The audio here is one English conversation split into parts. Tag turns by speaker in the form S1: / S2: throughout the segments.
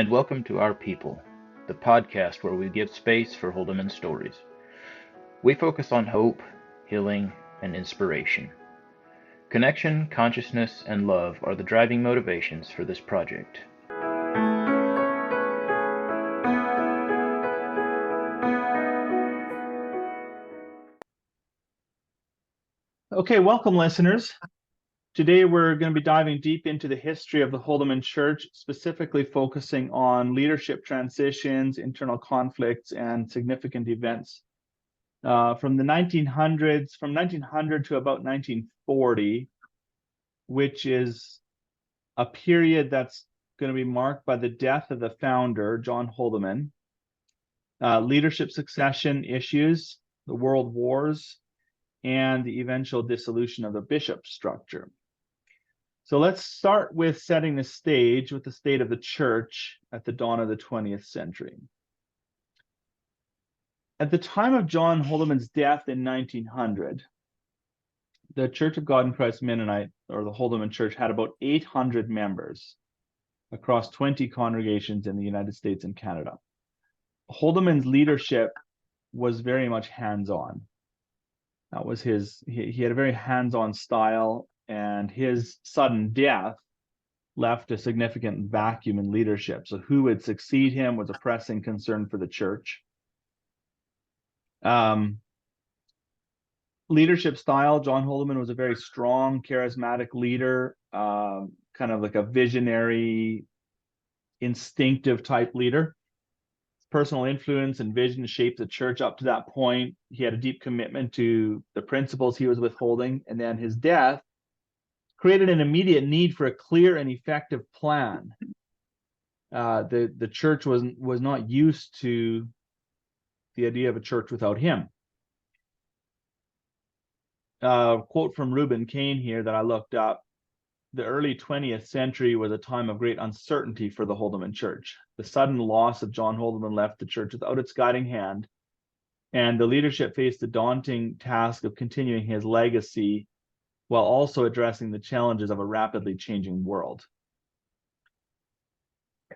S1: and welcome to Our People, the podcast where we give space for Holdeman Stories. We focus on hope, healing, and inspiration. Connection, consciousness, and love are the driving motivations for this project.
S2: Okay, welcome listeners. Today we're going to be diving deep into the history of the Holdeman Church, specifically focusing on leadership transitions, internal conflicts, and significant events. From the 1900s, from 1900 to about 1940, which is a period that's going to be marked by the death of the founder, John Holdeman, leadership succession issues, the world wars, and the eventual dissolution of the bishop structure. So let's start with setting the stage with the state of the church at the dawn of the 20th century. At the time of John Holdeman's death in 1900, the Church of God in Christ Mennonite, or the Holdeman Church, had about 800 members across 20 congregations in the United States and Canada. Holdeman's leadership was very much hands-on. That was he had a very hands-on style, and his sudden death left a significant vacuum in leadership. So who would succeed him was a pressing concern for the church. Leadership style, John Holdeman was a very strong, charismatic leader, kind of like a visionary, instinctive type leader. Personal influence and vision shaped the church up to that point. He had a deep commitment to the principles he was withholding, and then his death created an immediate need for a clear and effective plan. The church was not used to the idea of a church without him. Quote from Reuben Kane here that I looked up: the early 20th century was a time of great uncertainty for the Holdeman Church. The sudden loss of John Holdeman left the church without its guiding hand, and the leadership faced the daunting task of continuing his legacy while also addressing the challenges of a rapidly changing world.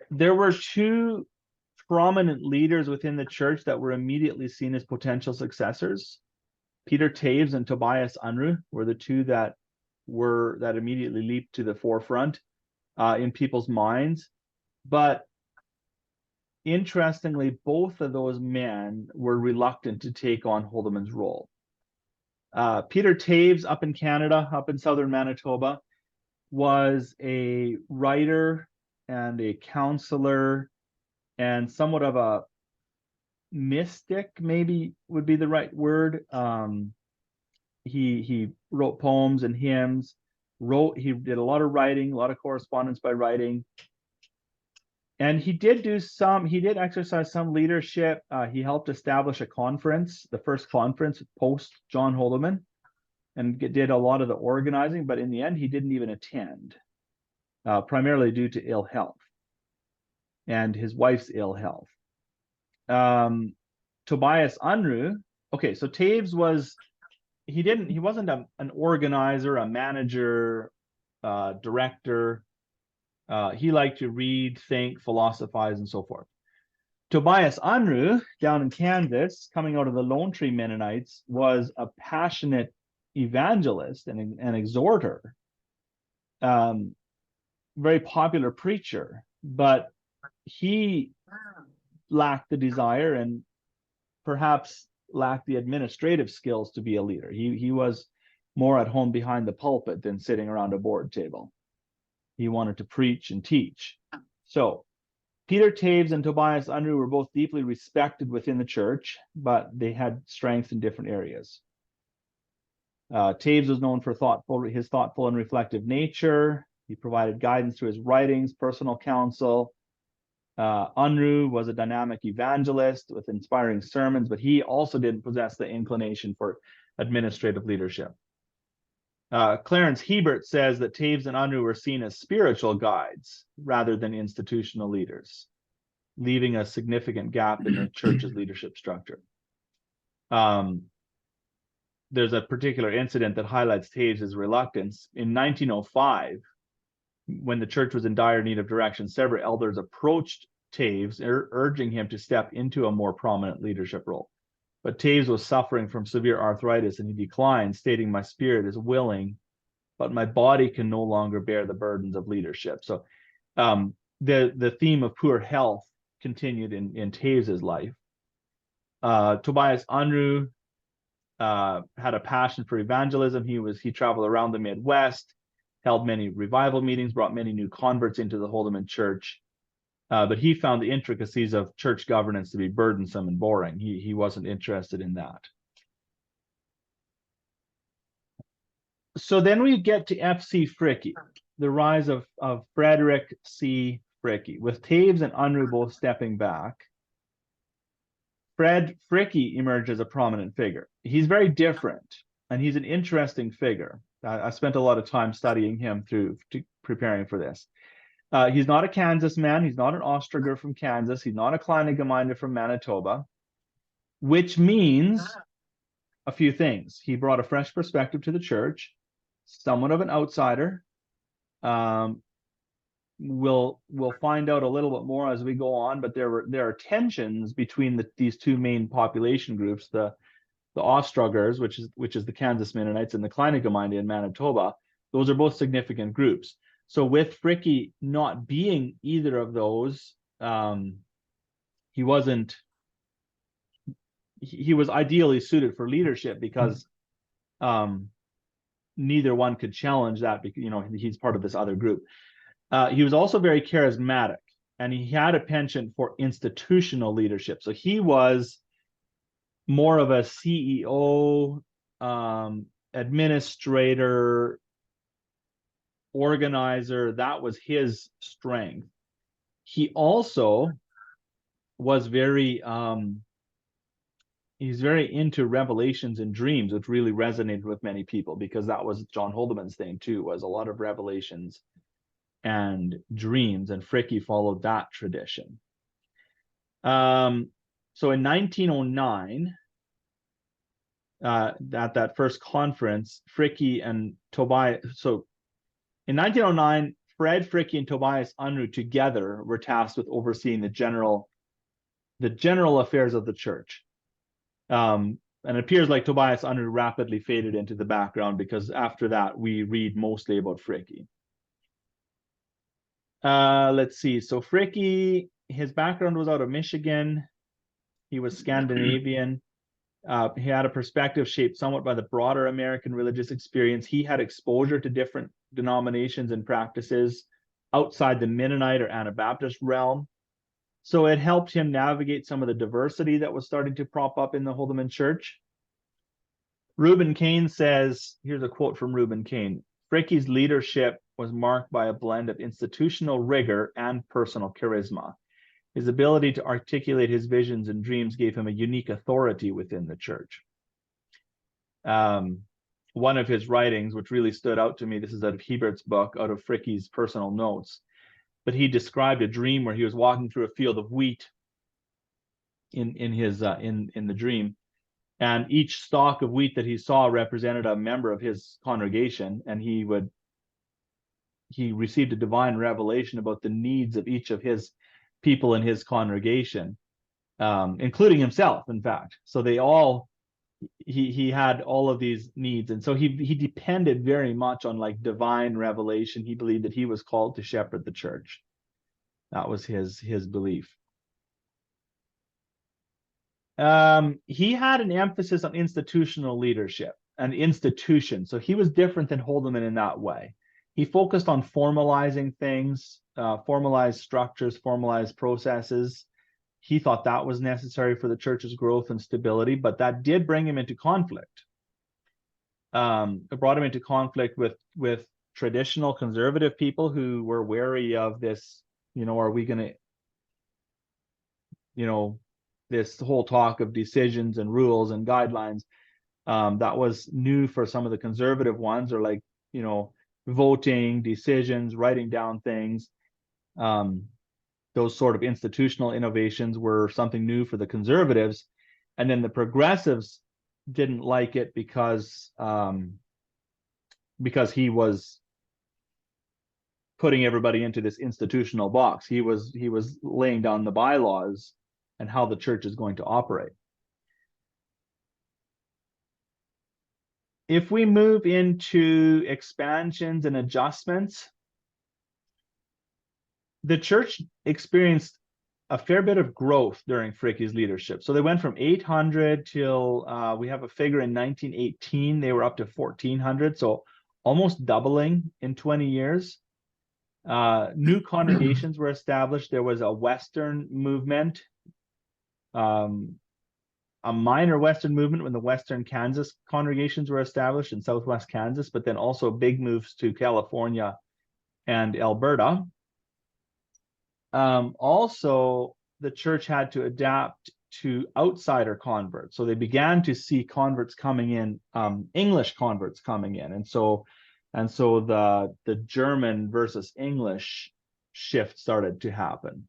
S2: There were two prominent leaders within the church that were immediately seen as potential successors. Peter Taves and Tobias Unruh were the two that immediately leaped to the forefront in people's minds. But interestingly, both of those men were reluctant to take on Holdeman's role. Peter Taves, up in Canada, up in southern Manitoba, was a writer and a counselor and somewhat of a mystic, maybe would be the right word. He wrote poems and hymns. He did a lot of writing, a lot of correspondence by writing. And he did exercise some leadership. He helped establish a conference, the first conference post John Holdeman, and did a lot of the organizing, but in the end, he didn't even attend, primarily due to ill health and his wife's ill health. Tobias Unruh, okay, so Taves he wasn't an organizer, a manager, director. He liked to read, think, philosophize, and so forth. Tobias Unruh, down in Kansas, coming out of the Lone Tree Mennonites, was a passionate evangelist and an exhorter, very popular preacher, but he lacked the desire and perhaps lacked the administrative skills to be a leader. He was more at home behind the pulpit than sitting around a board table. He wanted to preach and teach. So Peter Taves and Tobias Unruh were both deeply respected within the church, but they had strengths in different areas. Taves was known for his thoughtful and reflective nature. He provided guidance through his writings, personal counsel. Unruh was a dynamic evangelist with inspiring sermons, but he also didn't possess the inclination for administrative leadership. Clarence Hebert says that Taves and Unruh were seen as spiritual guides rather than institutional leaders, leaving a significant gap in the church's leadership structure. There's a particular incident that highlights Taves' reluctance. In 1905, when the church was in dire need of direction, several elders approached Taves, urging him to step into a more prominent leadership role. But Taves was suffering from severe arthritis, and he declined, stating, "My spirit is willing, but my body can no longer bear the burdens of leadership." So the theme of poor health continued in Taves's life. Tobias Unruh had a passion for evangelism. He traveled around the Midwest, held many revival meetings, brought many new converts into the Holdeman Church. But he found the intricacies of church governance to be burdensome and boring. He wasn't interested in that. So then we get to F.C. Fricke, the rise of Frederick C. Fricke, with Taves and Unruh both stepping back. Fred Fricke emerged as a prominent figure. He's very different, and he's an interesting figure. I spent a lot of time studying him preparing for this. He's not a Kansas man. He's not an Ostrager from Kansas. He's not a Kleine Gemeinde from Manitoba, which means a few things. He brought a fresh perspective to the church, somewhat of an outsider. We'll find out a little bit more as we go on, but there are tensions between these two main population groups, the Ostragers, which is the Kansas Mennonites, and the Kleine Gemeinde in Manitoba. Those are both significant groups. So with Fricke not being either of those, he was ideally suited for leadership because neither one could challenge that, because he's part of this other group. He was also very charismatic, and he had a penchant for institutional leadership. So he was more of a CEO, administrator, organizer. That was his strength. He also was he's very into revelations and dreams, which really resonated with many people, because that was John Holdeman's thing too, was a lot of revelations and dreams, and Fricke followed that tradition. So in 1909, at that first conference, Fricke and Tobias, so in 1909, Fred Fricke and Tobias Unruh together were tasked with overseeing the general affairs of the church. And it appears like Tobias Unruh rapidly faded into the background, because after that, we read mostly about Fricke. Let's see. So Fricke, his background was out of Michigan. He was Scandinavian. He had a perspective shaped somewhat by the broader American religious experience. He had exposure to different denominations and practices outside the Mennonite or Anabaptist realm. So it helped him navigate some of the diversity that was starting to prop up in the Holdeman Church. Reuben Kane says, here's a quote from Reuben Kane: "Fricke's leadership was marked by a blend of institutional rigor and personal charisma. His ability to articulate his visions and dreams gave him a unique authority within the church." One of his writings, which really stood out to me, this is out of Hebert's book, out of Fricke's personal notes, but he described a dream where he was walking through a field of wheat in the dream, and each stalk of wheat that he saw represented a member of his congregation, and he received a divine revelation about the needs of each of his people in his congregation, including himself, in fact. So he had all of these needs, and so he depended very much on like divine revelation. He believed that he was called to shepherd the church. That was his belief. He had an emphasis on institutional leadership and institution. So he was different than Holdeman in that way. He focused on formalizing things, formalized structures, formalized processes. He thought that was necessary for the church's growth and stability, but that did bring him into conflict. It brought him into conflict with traditional conservative people who were wary of this, are we going to, this whole talk of decisions and rules and guidelines, that was new for some of the conservative ones, or like, voting, decisions, writing down things. Those sort of institutional innovations were something new for the conservatives. And then the progressives didn't like it because he was putting everybody into this institutional box. He was laying down the bylaws and how the church is going to operate. If we move into expansions and adjustments, the church experienced a fair bit of growth during Fricke's leadership. So they went from 800 till we have a figure in 1918, they were up to 1400. So almost doubling in 20 years. New congregations were established. There was a Western movement, a minor Western movement when the Western Kansas congregations were established in Southwest Kansas, but then also big moves to California and Alberta. Also, the church had to adapt to outsider converts. So they began to see converts coming in, English converts coming in. And so the German versus English shift started to happen.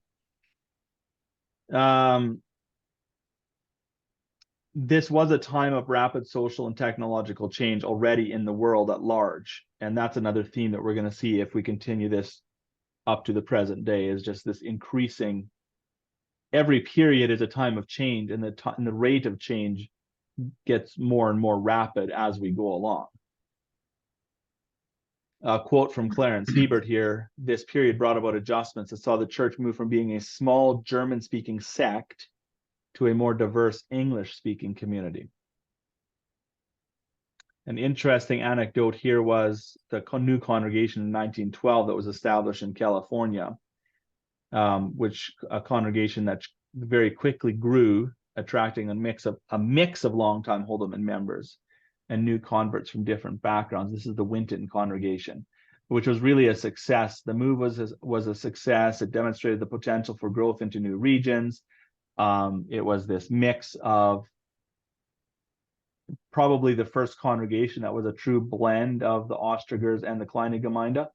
S2: This was a time of rapid social and technological change already in the world at large. And that's another theme that we're going to see if we continue this up to the present day, is just this increasing. Every period is a time of change, and the rate of change gets more and more rapid as we go along. A quote from Clarence Hebert here: "This period brought about adjustments that saw the church move from being a small German-speaking sect to a more diverse English-speaking community." An interesting anecdote here was the new congregation in 1912 that was established in California, which a congregation that very quickly grew, attracting a mix of longtime Holdeman members and new converts from different backgrounds. This is the Winton congregation, which was really a success. The move was a success. It demonstrated the potential for growth into new regions. It was this mix of probably the first congregation that was a true blend of the Ostrigers and the Kleine Gemeinde.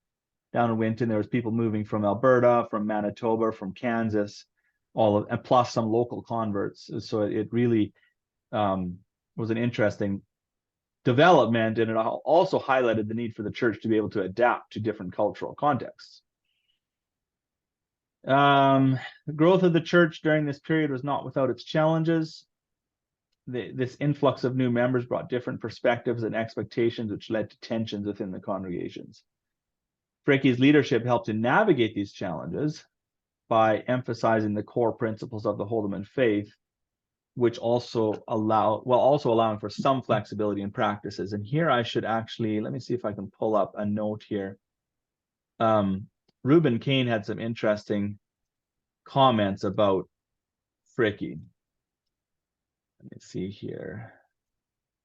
S2: Down in Winton, there was people moving from Alberta, from Manitoba, from Kansas, and plus some local converts. So it really was an interesting development, and it also highlighted the need for the church to be able to adapt to different cultural contexts. The growth of the church during this period was not without its challenges. This influx of new members brought different perspectives and expectations, which led to tensions within the congregations. Fricke's leadership helped to navigate these challenges by emphasizing the core principles of the Holdeman faith, which also allowing for some flexibility in practices. And here I should actually, let me see if I can pull up a note here. Reuben Kane had some interesting comments about Fricke. Let me see here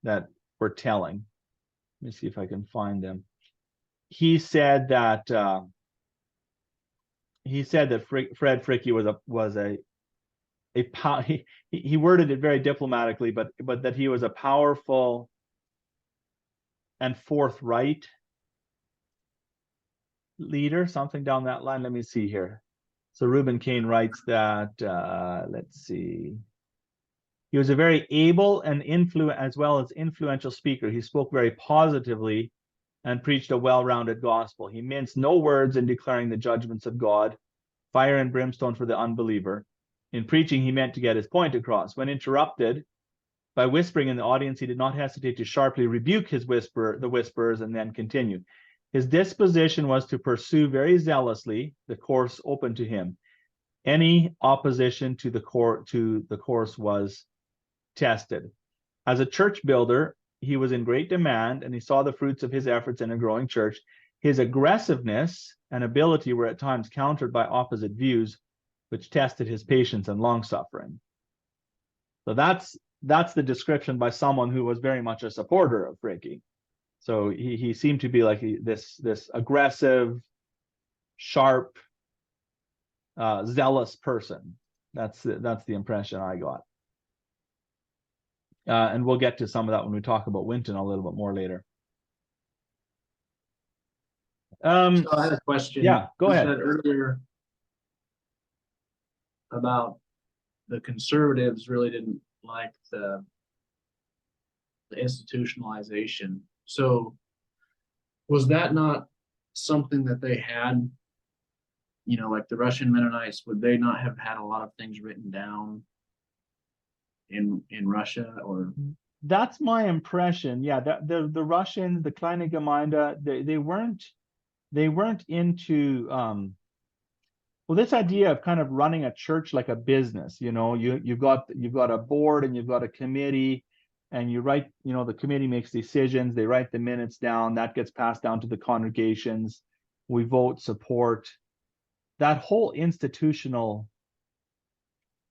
S2: that were telling. Let me see if I can find them. He said that Fred Fricke he worded it very diplomatically, but that he was a powerful and forthright leader, something down that line. Let me see here. So Reuben Kane writes that, let's see. He was a very able and as well as influential speaker. He spoke very positively and preached a well-rounded gospel. He minced no words in declaring the judgments of God, fire and brimstone for the unbeliever. In preaching, he meant to get his point across. When interrupted by whispering in the audience, he did not hesitate to sharply rebuke the whisperers, and then continue. His disposition was to pursue very zealously the course open to him. Any opposition to the course was tested. As a church builder, he was in great demand, and he saw the fruits of his efforts in a growing church. His aggressiveness and ability were at times countered by opposite views, which tested his patience and long-suffering. So that's the description by someone who was very much a supporter of Fricke. So he seemed to be like this aggressive, sharp, zealous person. That's the impression I got. And we'll get to some of that when we talk about Winton a little bit more later.
S3: So I had a question.
S2: Yeah, go ahead.
S3: You said earlier about the conservatives really didn't like the institutionalization. So was that not something that they had like the Russian Mennonites, would they not have had a lot of things written down in Russia? Or
S2: That's my impression. Yeah, that the Russians, the Kleine Gemeinde, they weren't into well, this idea of kind of running a church like a business. You've got a board and you've got a committee, and you write, the committee makes decisions, they write the minutes down, that gets passed down to the congregations, we vote support. That whole institutional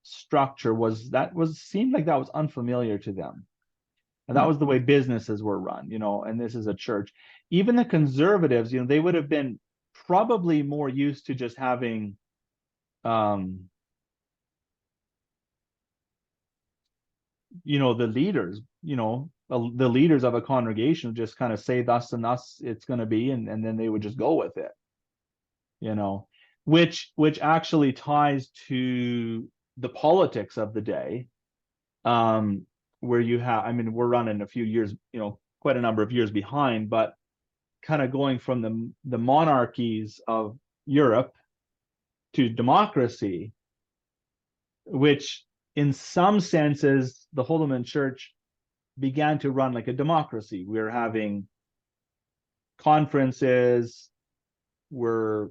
S2: structure seemed like that was unfamiliar to them. And that was the way businesses were run, and this is a church. Even the conservatives, they would have been probably more used to just having the leaders, the leaders of a congregation just kind of say thus and thus it's going to be, and then they would just go with it, which actually ties to the politics of the day, where you have, we're running a few years, quite a number of years behind, but kind of going from the monarchies of Europe to democracy, which in some senses the Holdeman Church began to run like a democracy. We're having conferences, we're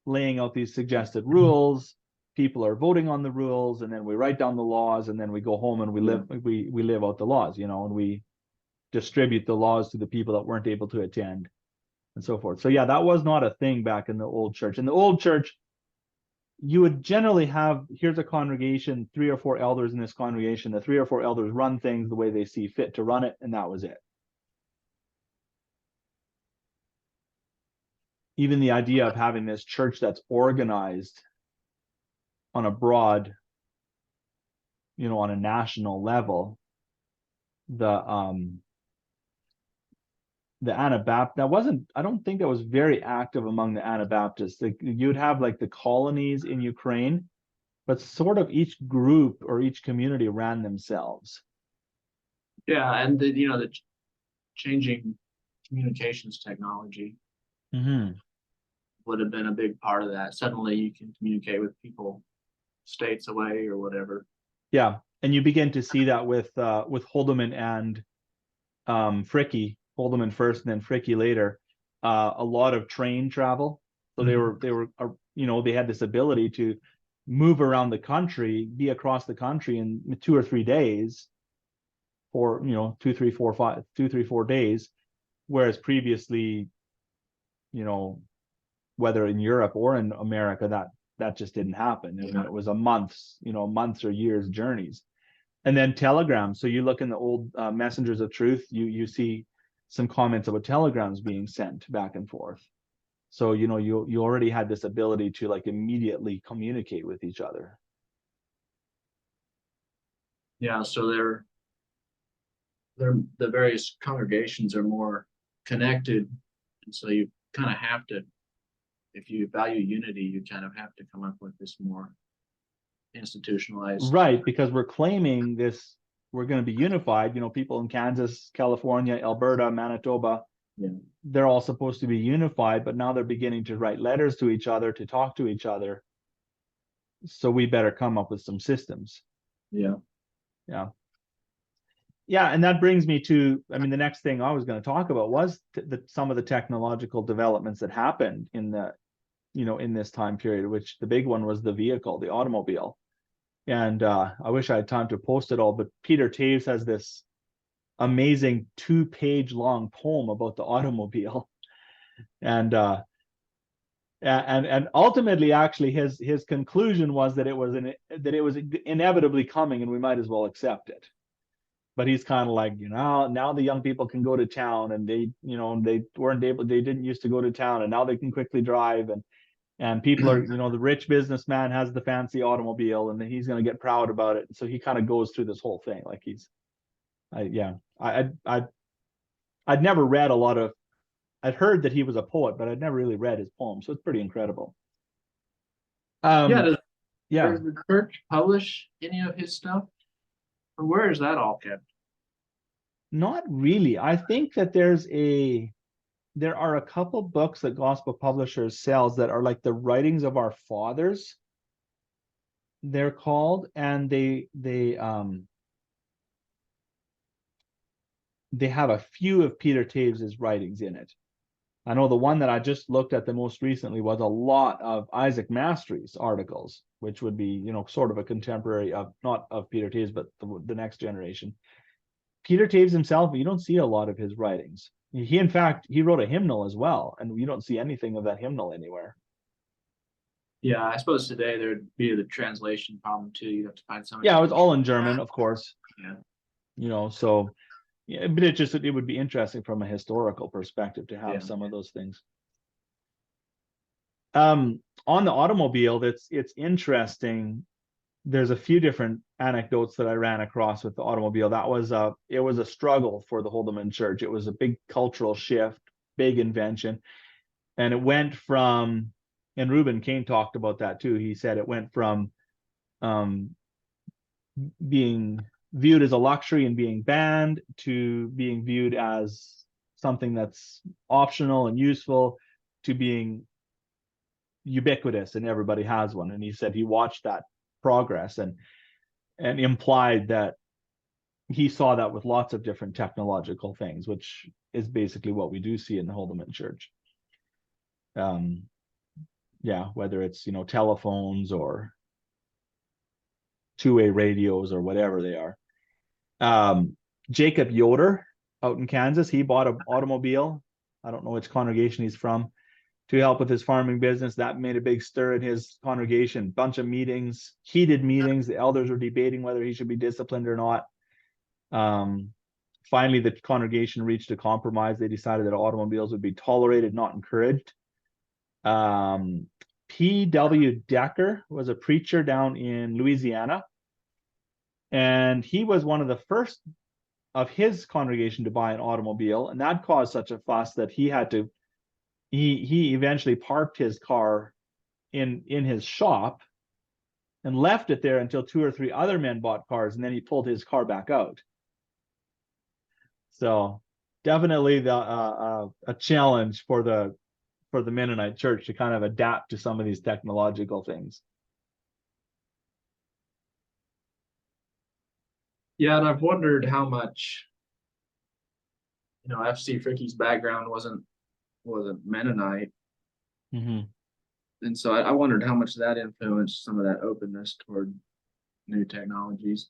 S2: laying out these suggested rules, people are voting on the rules, and then we write down the laws, and then we go home and we live out the laws, and we distribute the laws to the people that weren't able to attend, and so forth. So yeah, that was not a thing back in the old church. In the old church, you would generally have, here's a congregation, 3 or 4 elders in this congregation. The 3 or 4 elders run things the way they see fit to run it, and that was it. Even the idea of having this church that's organized on a broad, on a national level, the Anabaptist, I don't think that was very active among the Anabaptists. You'd have like the colonies in Ukraine, but sort of each group or each community ran themselves.
S3: Yeah, and the changing communications technology would have been a big part of that. Suddenly you can communicate with people states away or whatever.
S2: Yeah, and you begin to see that with Holdeman and Fricke, Holdeman first and then Fricke later, a lot of train travel. So they were they had this ability to move around the country, be across the country in 2 or 3 days, or 2, 3, 4, 5, 2, 3, 4 days, whereas previously, whether in Europe or in America, that just didn't happen. It was a months or years journeys. And then telegrams. So you look in the old messengers of truth, you see some comments about telegrams being sent back and forth. So you already had this ability to like immediately communicate with each other.
S3: Yeah, so the various congregations are more connected, and so you kind of have to, if you value unity, you kind of have to come up with this more institutionalized.
S2: Right, because we're claiming this, we're going to be unified. People in Kansas, California, Alberta, Manitoba, they're all supposed to be unified, but now they're beginning to write letters to each other, to talk to each other. So we better come up with some systems.
S3: Yeah.
S2: And that brings me to, the next thing I was going to talk about was some of the technological developments that happened in in this time period, which the big one was the vehicle, the automobile. And I wish I had time to post it all, but Peter Taves has this amazing 2-page long poem about the automobile. And ultimately, actually, his conclusion was that it was inevitably coming, and we might as well accept it. But he's kind of like, now the young people can go to town, and they didn't used to go to town, and now they can quickly drive, and people are, the rich businessman has the fancy automobile, and he's going to get proud about it. So he kind of goes through this whole thing, like I'd never read a lot of. I'd heard that he was a poet, but I'd never really read his poems, so it's pretty incredible.
S3: Does the church publish any of his stuff, or where is that all kept?
S2: Not really. I think that there's a there are a couple books that Gospel Publishers sells that are like the writings of our fathers, they're called, and they have a few of Peter Taves's writings in it. I know the one that I just looked at the most recently was a lot of Isaac Mastery's articles, which would be, sort of a contemporary of, not of Peter Taves, but the next generation. Peter Taves himself, you don't see a lot of his writings. In fact, he wrote a hymnal as well, and you don't see anything of that hymnal anywhere.
S3: Yeah, I suppose today there'd be the translation problem too. You'd have to find something.
S2: Yeah, it was all in German, of course.
S3: Yeah.
S2: So yeah, but it would be interesting from a historical perspective to have some of those things. On the automobile, it's interesting. There's a few different anecdotes that I ran across with the automobile. It was a struggle for the Holdeman Church. It was a big cultural shift, big invention, and it went from, and Reuben Kane talked about that too. He said it went from being viewed as a luxury and being banned to being viewed as something that's optional and useful to being ubiquitous and everybody has one. And he said he watched that progress and implied that he saw that with lots of different technological things, which is basically what we do see in the Holdeman Church. Whether it's telephones or two-way radios or whatever they are. Jacob Yoder out in Kansas, he bought an automobile. I don't know which congregation he's from, to help with his farming business. That made a big stir in his congregation. Bunch of meetings, heated meetings. The elders were debating whether he should be disciplined or not. Finally, the congregation reached a compromise. They decided that automobiles would be tolerated, not encouraged. P.W. Decker was a preacher down in Louisiana, and he was one of the first of his congregation to buy an automobile, and that caused such a fuss that he eventually parked his car in his shop and left it there until 2 or 3 other men bought cars, and then he pulled his car back out. So definitely a challenge for the Mennonite Church to kind of adapt to some of these technological things.
S3: Yeah, and I've wondered how much, F.C. Fricke's background wasn't Mennonite.
S2: Mm-hmm.
S3: And so I wondered how much that influenced some of that openness toward new technologies.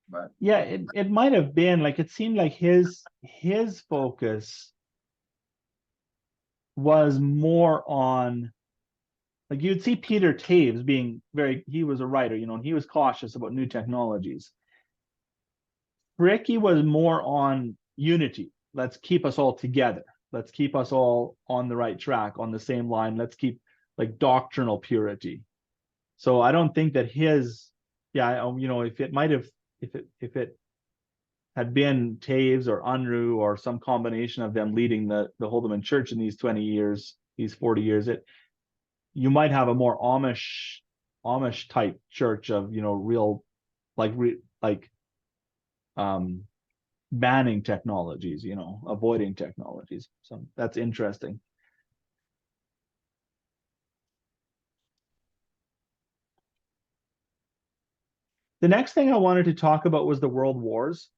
S3: But
S2: yeah, it might have been, like, it seemed like his focus was more on, like, you'd see Peter Taves being he was a writer, and he was cautious about new technologies. Fricke was more on unity. Let's keep us all together. Let's keep us all on the right track, on the same line. Let's keep, like, doctrinal purity. So I don't think that if it had been Taves or Unruh or some combination of them leading the Holdeman Church in these 20 years, these 40 years, you might have a more Amish type church of, real, banning technologies, avoiding technologies. So that's interesting. The next thing I wanted to talk about was the World Wars.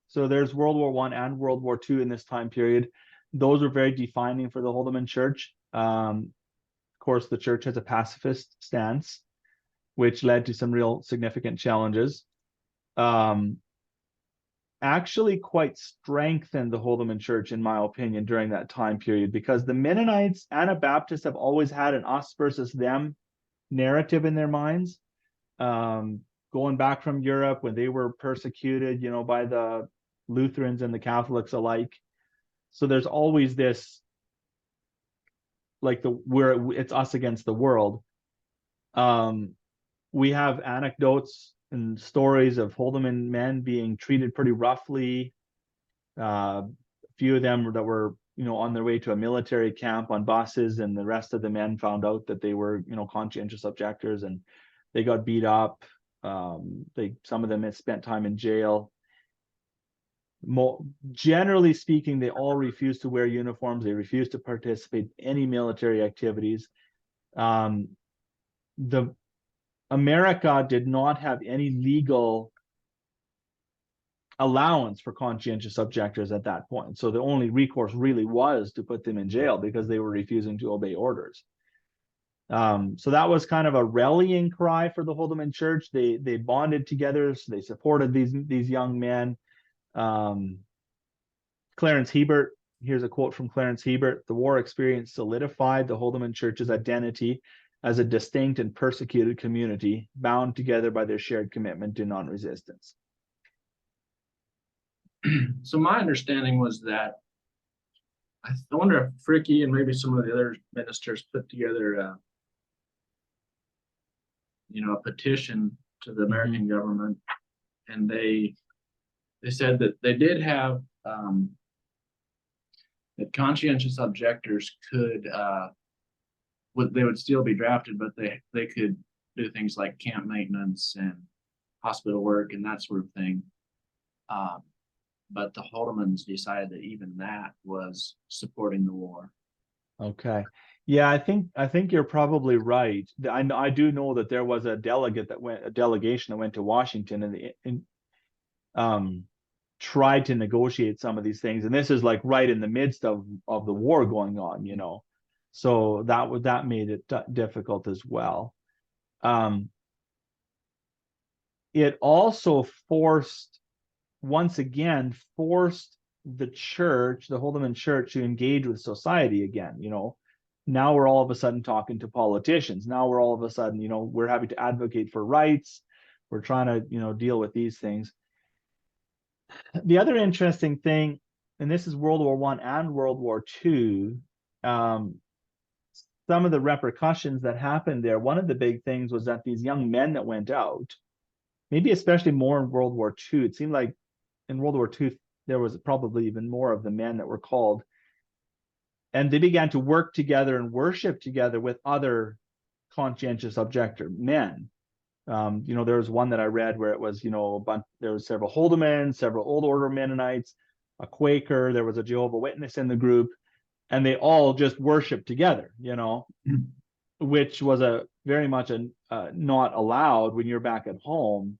S2: So there's World War I and World War II in this time period. Those were very defining for the Holdeman Church. Of course, the church has a pacifist stance, which led to some real significant challenges. Actually quite strengthened the Holdeman Church, in my opinion, during that time period, because the Mennonites, Anabaptists have always had an us versus them narrative in their minds. Going back from Europe when they were persecuted, by the Lutherans and the Catholics alike. So there's always this, like, it's us against the world. We have anecdotes and stories of Holdeman men being treated pretty roughly. A few of them that were, on their way to a military camp on buses, and the rest of the men found out that they were, conscientious objectors, and they got beat up. Some of them had spent time in jail. Generally speaking, they all refused to wear uniforms. They refused to participate in any military activities. The America did not have any legal allowance for conscientious objectors at that point. So the only recourse really was to put them in jail because they were refusing to obey orders. So that was kind of a rallying cry for the Holdeman Church. They bonded together. So they supported these young men. Clarence Hebert, here's a quote from Clarence Hebert: "The war experience solidified the Holdeman Church's identity as a distinct and persecuted community, bound together by their shared commitment to non-resistance."
S3: So my understanding was that I wonder if Fricky and maybe some of the other ministers put together a petition to the American government, and they said that they did have that conscientious objectors could they would still be drafted, but they could do things like camp maintenance and hospital work and that sort of thing. But the Holdemans decided that even that was supporting the war.
S2: Okay. Yeah, I think you're probably right. I do know that there was a delegation that went to Washington and tried to negotiate some of these things. And this is like right in the midst of the war going on, So that made it difficult as well. It also once again forced the church, the Holdeman Church, to engage with society again. Now we're all of a sudden talking to politicians. Now we're all of a sudden, we're having to advocate for rights. We're trying to, deal with these things. The other interesting thing, and this is World War I and World War II, some of the repercussions that happened there, one of the big things was that these young men that went out, maybe especially more in World War II, it seemed like in World War II, there was probably even more of the men that were called. And they began to work together and worship together with other conscientious objector men. There was one that I read where it was, there was several Holdeman, several Old Order Mennonites, a Quaker, there was a Jehovah's Witness in the group, and they all just worshiped together, which was very much not allowed when you're back at home.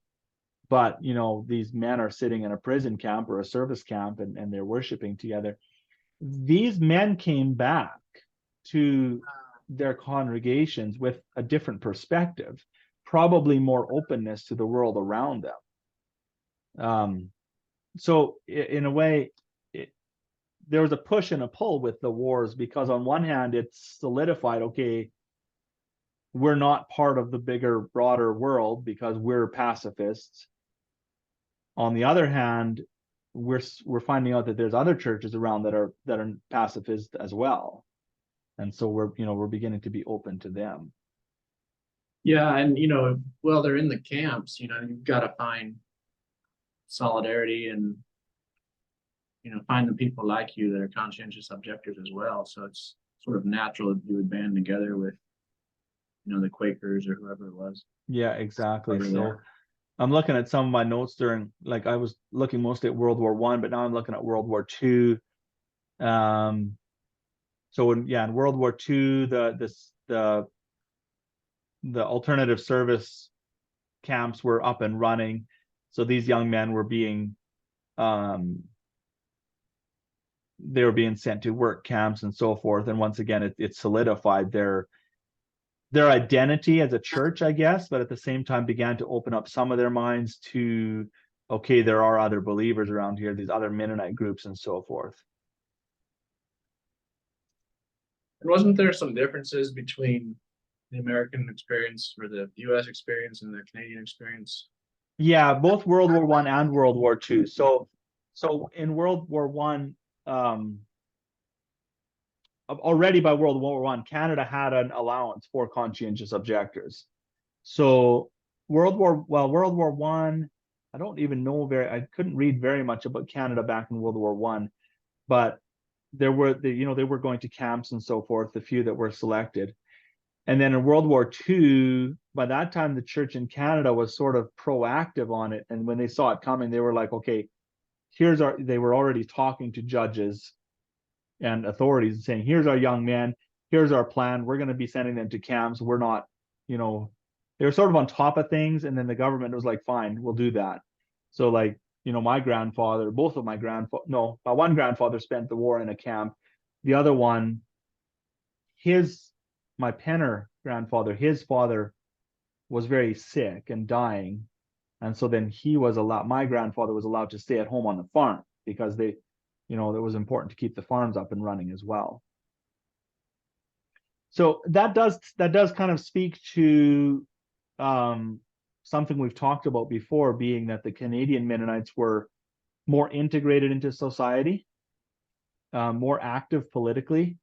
S2: But, these men are sitting in a prison camp or a service camp and they're worshiping together. These men came back to their congregations with a different perspective, probably more openness to the world around them. So in a way, there was a push and a pull with the wars, because on one hand, it's solidified, okay, we're not part of the bigger, broader world because we're pacifists. On the other hand, we're finding out that there's other churches around that are pacifist as well, and so we're beginning to be open to them.
S3: Yeah, and while they're in the camps, you've got to find solidarity and find the people like you that are conscientious objectors as well. So it's sort of natural that you would band together with the Quakers or whoever it was.
S2: Yeah, exactly. So I'm looking at some of my notes during, like, I was looking mostly at World War I, but now I'm looking at World War II. So in World War II, the alternative service camps were up and running. So these young men were being sent to work camps and so forth. And once again, it solidified their identity as a church, I guess, but at the same time began to open up some of their minds to, okay, there are other believers around here, these other Mennonite groups and so forth.
S3: And wasn't there some differences between the American experience or the U.S. experience and the Canadian experience?
S2: Yeah, both World War I and World War II. So in World War I, already by World War I, Canada had an allowance for conscientious objectors. So World War I, I don't even know I couldn't read very much about Canada back in World War I, but they were going to camps and so forth, the few that were selected. And then in World War II, by that time, the church in Canada was sort of proactive on it. And when they saw it coming, they were like, okay, they were already talking to judges and authorities and saying, here's our young men, here's our plan, we're going to be sending them to camps. We're not, they were sort of on top of things, and then the government was like, fine, we'll do that. So like, my grandfather, my one grandfather spent the war in a camp. The other one, my Penner grandfather, his father was very sick and dying. And so then my grandfather was allowed to stay at home on the farm because it was important to keep the farms up and running as well. So that does kind of speak to something we've talked about before, being that the Canadian Mennonites were more integrated into society, more active politically.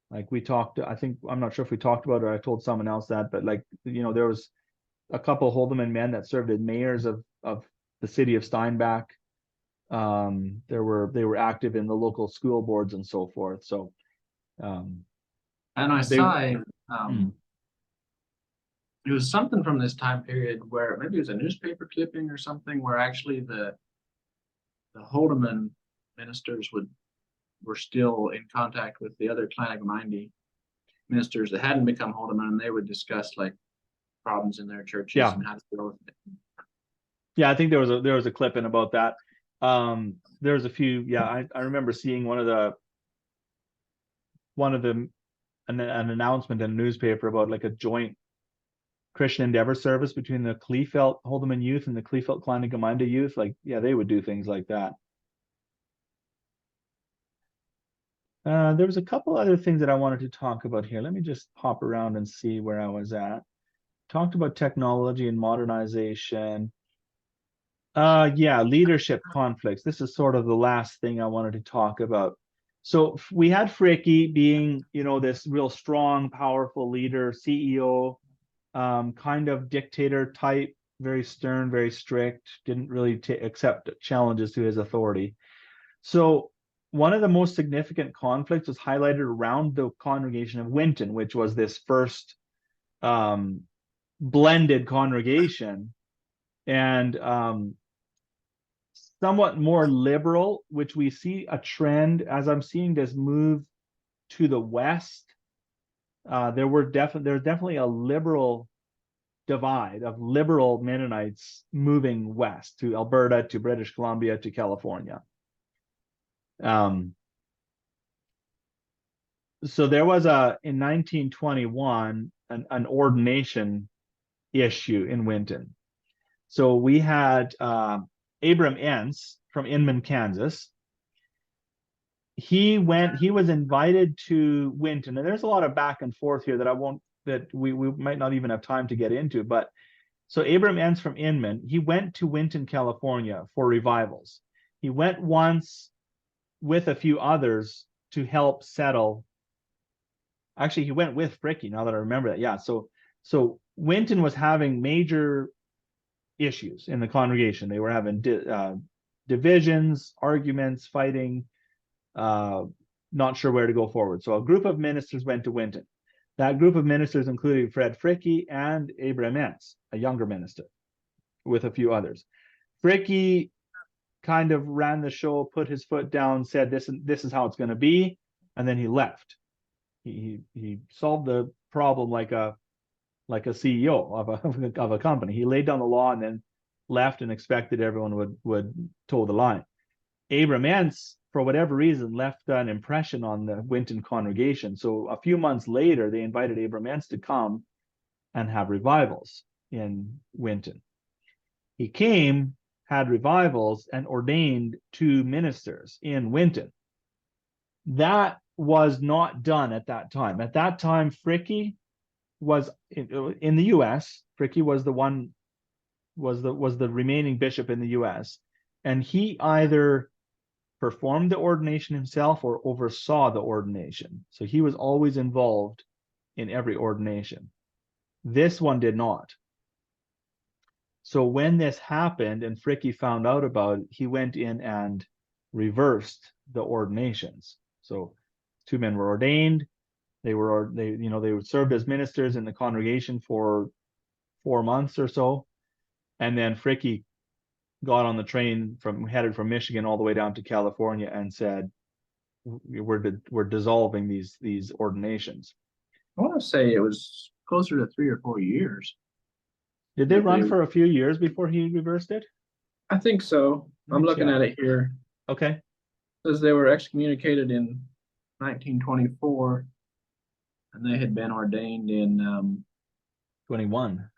S2: Like I'm not sure if we talked about it or I told someone else that, but like, there was a couple of Holdeman men that served as mayors of the city of Steinbach. They were active in the local school boards and so forth. So,
S3: and I saw it was something from this time period where maybe it was a newspaper clipping or something where actually the Holdeman ministers were still in contact with the other Clannagemindy ministers that hadn't become Holdeman, and they would discuss like problems in their churches and how to deal with it.
S2: Yeah, I think there was a clip in about that. There was a few. Yeah, I remember seeing an announcement in a newspaper about like a joint Christian Endeavor service between the Kleefeld Holdeman youth and the Kleefeld Clannagemindy youth. Like, yeah, they would do things like that. There was a couple other things that I wanted to talk about here. Let me just hop around and see where I was at. Talked about technology and modernization. Leadership conflicts. This is sort of the last thing I wanted to talk about. So we had Fricke being, this real strong, powerful leader, CEO, kind of dictator type, very stern, very strict, didn't really accept challenges to his authority. So one of the most significant conflicts was highlighted around the congregation of Winton, which was this first blended congregation, and somewhat more liberal, which we see a trend as I'm seeing this move to the west. There's definitely a liberal divide of liberal Mennonites moving west to Alberta, to British Columbia, to California. So there was in 1921 an ordination issue in Winton. So we had Abram Entz from Inman, Kansas. He was invited to Winton, and there's a lot of back and forth here that we might not even have time to get into. But so Abram Entz from Inman, he went to Winton, California for revivals. He went once with a few others to help settle. Actually, he went with Fricke, now that I remember that. Yeah, so Winton was having major issues in the congregation. They were having divisions, arguments, fighting, not sure where to go forward. So a group of ministers went to Winton. That group of ministers included Fred Fricke and Abram Entz, a younger minister, with a few others. Fricke kind of ran the show, put his foot down, said this is how it's going to be, and then he left. He solved the problem like a CEO of a company. He laid down the law and then left and expected everyone would toe the line. Abram Entz, for whatever reason, left an impression on the Winton congregation. So a few months later, they invited Abram Entz to come and have revivals in Winton. He came, had revivals, and ordained 2 ministers in Winton. That was not done at that time. At that time, Fricke was in the U.S. Fricke was the remaining bishop in the U.S. and he either performed the ordination himself or oversaw the ordination. So he was always involved in every ordination. This one did not. So when this happened and Fricke found out about it, he went in and reversed the ordinations. So 2 men were ordained. They served as ministers in the congregation for 4 months or so, and then Fricke got on the train headed from Michigan all the way down to California and said, we're dissolving these ordinations.
S3: I want to say it was closer to 3 or 4 years.
S2: Did they run for a few years before he reversed it?
S3: I think so. I'm looking at it here.
S2: Okay.
S3: It says they were excommunicated in 1924, and they had been ordained in
S2: 21.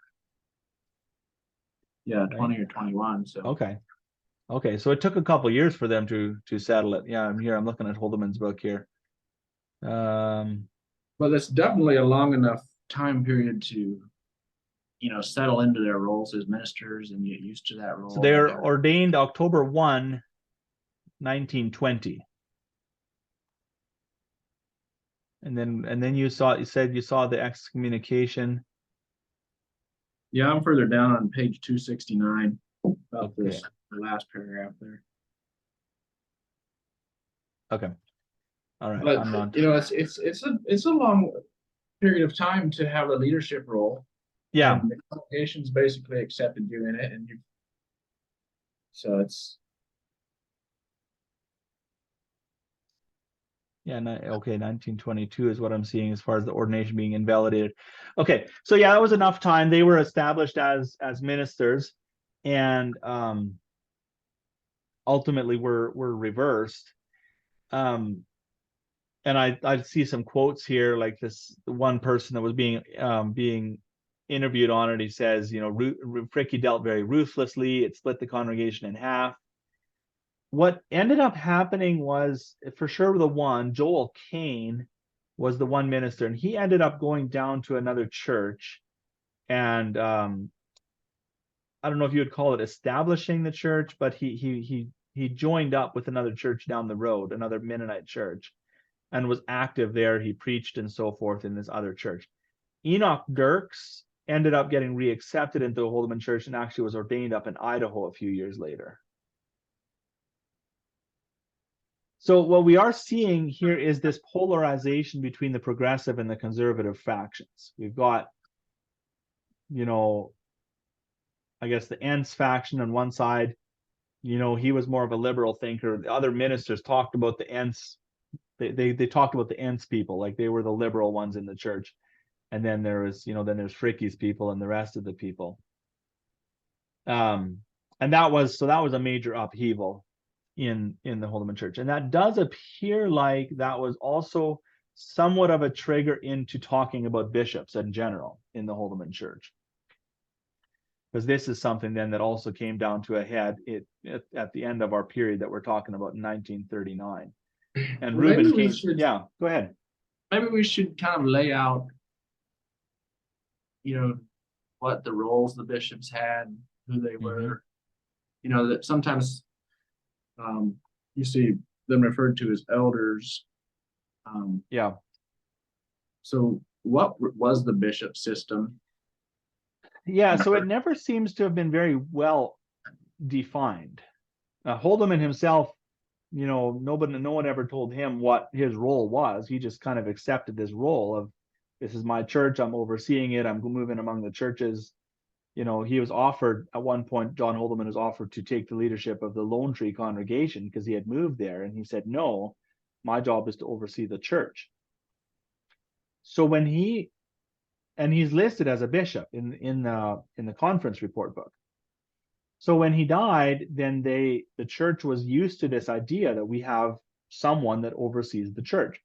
S3: Yeah, 20 or 21. So
S2: okay. So it took a couple years for them to settle it. Yeah, I'm looking at Holdeman's book here.
S3: But it's definitely a long enough time period to, settle into their roles as ministers and get used to that role.
S2: So they were ordained October 1, 1920. And then you said you saw the excommunication.
S3: Yeah, I'm further down on page 269 about this, the last paragraph there.
S2: Okay. All right.
S3: But
S2: I'm not...
S3: it's a long period of time to have a leadership role.
S2: Yeah.
S3: And the congregation's basically accepted you in it, and so it's.
S2: Yeah, okay, 1922 is what I'm seeing as far as the ordination being invalidated. Okay, so yeah, that was enough time. They were established as ministers, and ultimately were reversed. And I see some quotes here, like this one person that was being interviewed on it. He says, Fricke dealt very ruthlessly. It split the congregation in half. What ended up happening was, for sure, Joel Kane was the one minister, and he ended up going down to another church, and I don't know if you would call it establishing the church, but he joined up with another church down the road, another Mennonite church, and was active there. He preached and so forth in this other church. Enoch Dirks ended up getting reaccepted into the Holdeman Church and actually was ordained up in Idaho a few years later. So what we are seeing here is this polarization between the progressive and the conservative factions. We've got, I guess the Ents faction on one side. He was more of a liberal thinker. The other ministers talked about the Ents. They talked about the Ents people, like they were the liberal ones in the church. And then there's Fricke's people and the rest of the people. And that was a major upheaval in the Holdeman Church, and that does appear like that was also somewhat of a trigger into talking about bishops in general in the Holdeman Church, because this is something then that also came down to a head at the end of our period that we're talking about in 1939. And well, Reuben came. Yeah, go ahead.
S3: Maybe we should kind of lay out, what the roles the bishops had, who they were. That sometimes you see them referred to as elders.
S2: Yeah.
S3: So what was the bishop system?
S2: Yeah, so it never seems to have been very well defined. Holdeman himself, no one ever told him what his role was. He just kind of accepted this role of, this is my church, I'm overseeing it, I'm moving among the churches. He was offered at one point, John Holdeman was offered to take the leadership of the Lone Tree congregation because he had moved there, and he said, no, my job is to oversee the church. So he's listed as a bishop in the conference report book. So when he died, then the church was used to this idea that we have someone that oversees the church.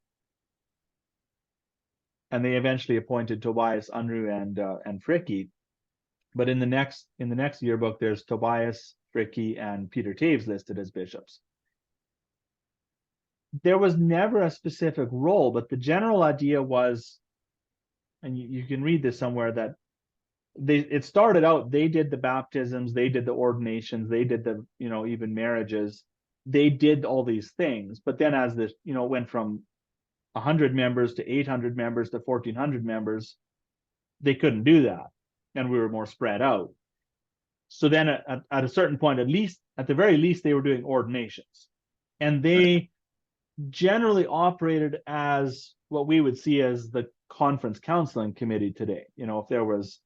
S2: And they eventually appointed Tobias Unruh and Fricke. But in the next yearbook, there's Tobias, Fricke, and Peter Taves listed as bishops. There was never a specific role, but the general idea was, and you can read this somewhere, that it started out, they did the baptisms, they did the ordinations, they did the, even marriages, they did all these things. But then as this, went from 100 members to 800 members to 1,400 members, they couldn't do that. And we were more spread out. So then at a certain point, at the very least, they were doing ordinations. And they generally operated as what we would see as the conference counseling committee today. If there was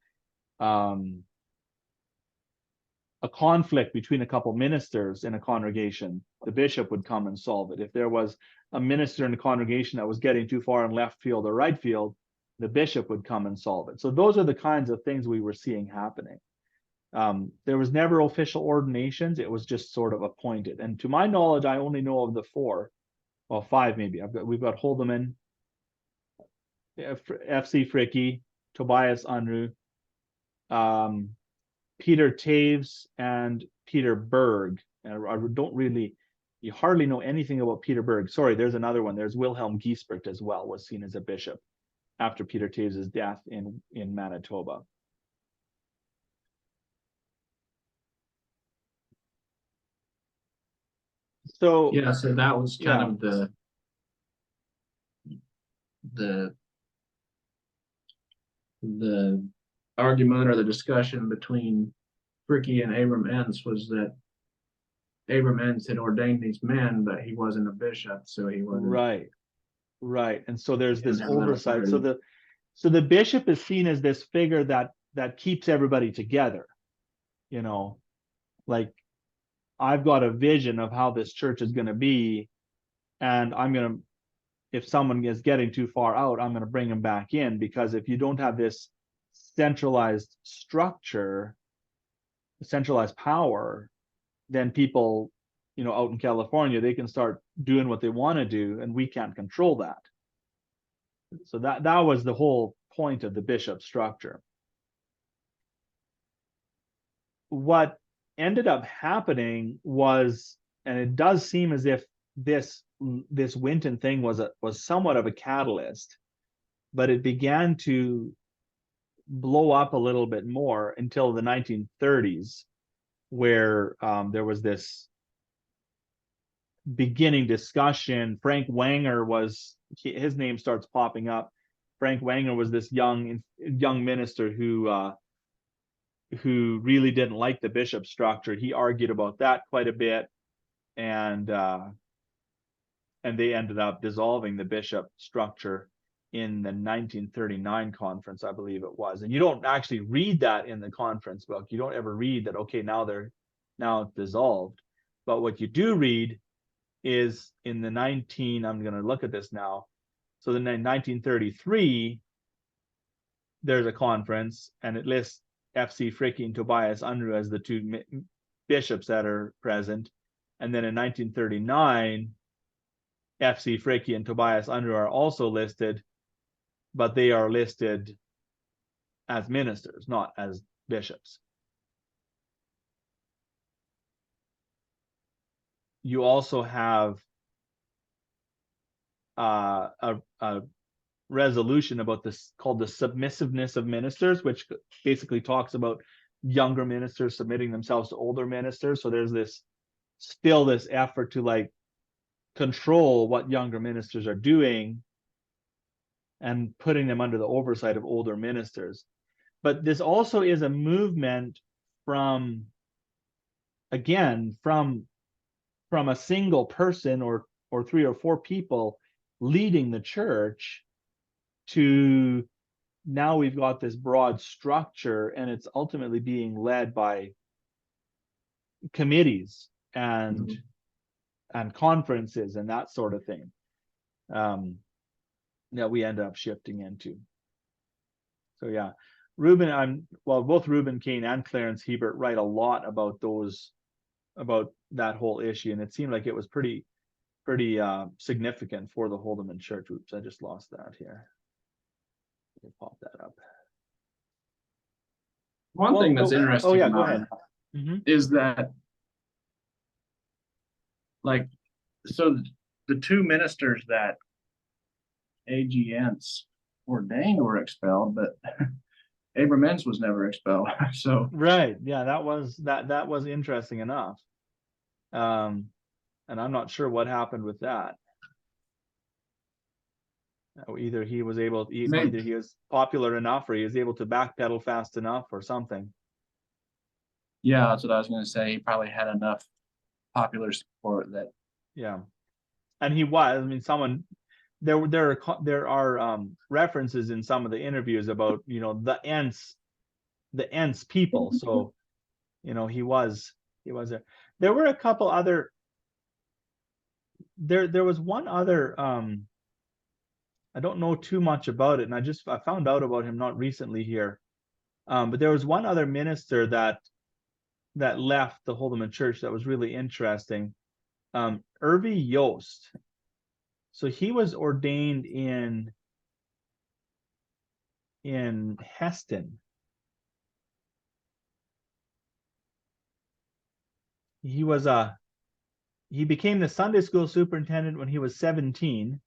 S2: a conflict between a couple ministers in a congregation, the bishop would come and solve it. If there was a minister in the congregation that was getting too far in left field or right field, the bishop would come and solve it. So those are the kinds of things we were seeing happening. There was never official ordinations. It was just sort of appointed. And to my knowledge, I only know of the five maybe. We've got Holdeman, F.C. Fricke, Tobias Unruh, Peter Taves, and Peter Berg. And I don't really, you hardly know anything about Peter Berg. Sorry, there's another one. There's Wilhelm Giesbrecht as well, was seen as a bishop after Peter Taves' death in Manitoba. So
S3: yeah, so that was kind of the argument or the discussion between Fricke and Abram Entz was that Abram Entz had ordained these men, but he wasn't a bishop, so he wasn't.
S2: Right. And so there's this oversight. So the bishop is seen as this figure that keeps everybody together. You know, like, I've got a vision of how this church is going to be, and if someone is getting too far out, I'm going to bring them back in, because if you don't have this centralized structure, centralized power, then people, out in California, they can start doing what they want to do, and we can't control that. So that was the whole point of the bishop structure. What ended up happening was, and it does seem as if this Winton thing was somewhat of a catalyst, but it began to blow up a little bit more until the 1930s, where there was this beginning discussion. Frank Wanger his name starts popping up. Frank Wanger was this young minister who really didn't like the bishop structure. He argued about that quite a bit, and they ended up dissolving the bishop structure in the 1939 conference, I believe it was. And you don't actually read that in the conference book. You don't ever read that, okay, now it's dissolved. But what you do read is in I'm going to look at this now. So in 1933, there's a conference, and it lists F.C. Fricke and Tobias Unruh as the two bishops that are present. And then in 1939, F.C. Fricke and Tobias Unruh are also listed, but they are listed as ministers, not as bishops. You also have a resolution about this called the submissiveness of ministers, which basically talks about younger ministers submitting themselves to older ministers. So there's still this effort to control what younger ministers are doing and putting them under the oversight of older ministers. But this also is a movement from a single person or three or four people leading the church, to now we've got this broad structure, and it's ultimately being led by committees and conferences and that sort of thing, that we end up shifting into. So yeah, both Reuben Kane and Clarence Hebert write a lot about that whole issue, and it seemed like it was pretty significant for the Holdeman Church. Oops, I just lost that here. Let me pop that up.
S3: One thing that's interesting.
S2: Oh yeah, go ahead.
S3: Is that, so the two ministers that A.G. Entz ordained were expelled, but Abram Entz was never expelled. So
S2: right, yeah, that was interesting enough. And I'm not sure what happened with that. Either he was popular enough, or he was able to backpedal fast enough, or something.
S3: Yeah, that's what I was going to say. He probably had enough popular support that.
S2: Yeah, and he was. I mean, there are references in some of the interviews about the Entz people. So He was there. There were a couple other. There was one other. I don't know too much about it, and I found out about him not recently here. But there was one other minister that left the Holdeman Church that was really interesting. Irvi Yost. So he was ordained in Heston. He became the Sunday school superintendent when he was 17,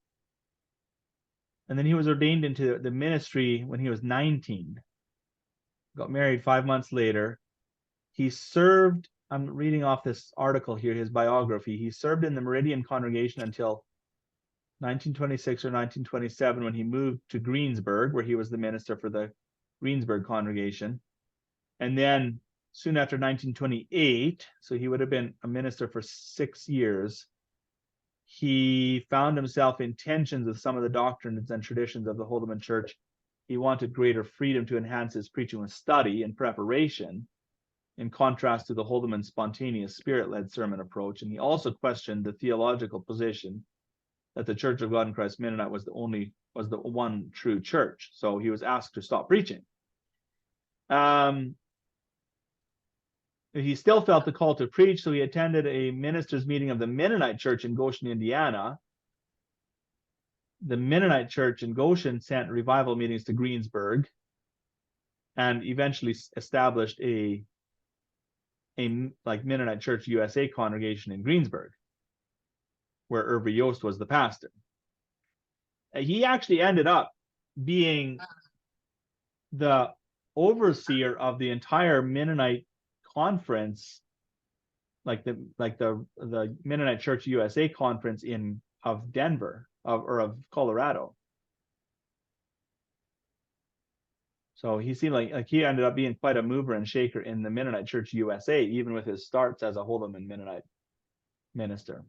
S2: and then he was ordained into the ministry when he was 19. Got married 5 months later. He served, I'm reading off this article here, his biography. He served in the Meridian congregation until 1926 or 1927, when he moved to Greensburg, where he was the minister for the Greensburg congregation. And then soon after 1928, so he would have been a minister for 6 years, he found himself in tensions with some of the doctrines and traditions of the Holdeman Church. He wanted greater freedom to enhance his preaching with study and preparation, in contrast to the Holdeman spontaneous spirit-led sermon approach. And he also questioned the theological position that the Church of God in Christ Mennonite was the one true church. So he was asked to stop preaching. He still felt the call to preach, so he attended a ministers' meeting of the Mennonite Church in Goshen, Indiana. The Mennonite Church in Goshen sent revival meetings to Greensburg, and eventually established a Mennonite Church USA congregation in Greensburg, where Irvi Yost was the pastor. He actually ended up being the overseer of the entire Mennonite conference, like the Mennonite Church USA conference of Denver, of Colorado. So he seemed like he ended up being quite a mover and shaker in the Mennonite Church USA, even with his starts as a Holdeman Mennonite minister.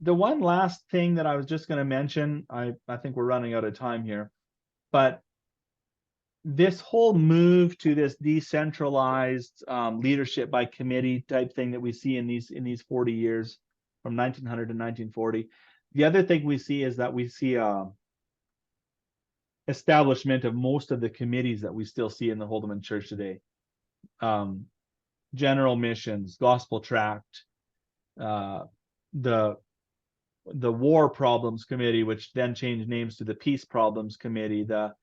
S2: The one last thing that I was just going to mention, I think we're running out of time here, but this whole move to this decentralized leadership by committee type thing that we see in these 40 years from 1900 to 1940. The other thing we see is that we see establishment of most of the committees that we still see in the Holdeman Church today. General Missions, Gospel Tract, the War Problems Committee, which then changed names to the Peace Problems Committee, the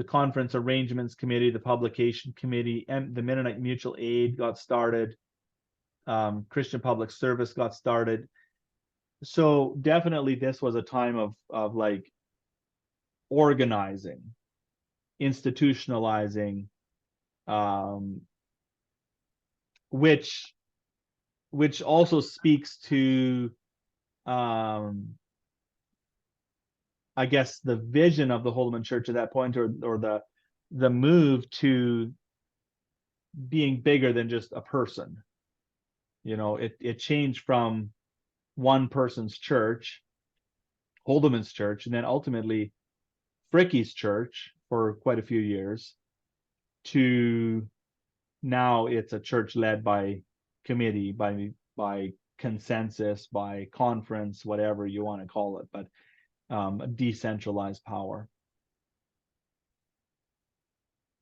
S2: Conference Arrangements Committee, the Publication Committee, and the Mennonite Mutual Aid got started. Christian Public Service got started. So definitely this was a time of like organizing, institutionalizing, which also speaks to I guess the vision of the Holdeman Church at that point, or the move to being bigger than just a person. It changed from one person's church, Holdeman's church, and then ultimately Fricke's church for quite a few years, to now it's a church led by committee, by consensus, by conference, whatever you want to call it, but a decentralized power.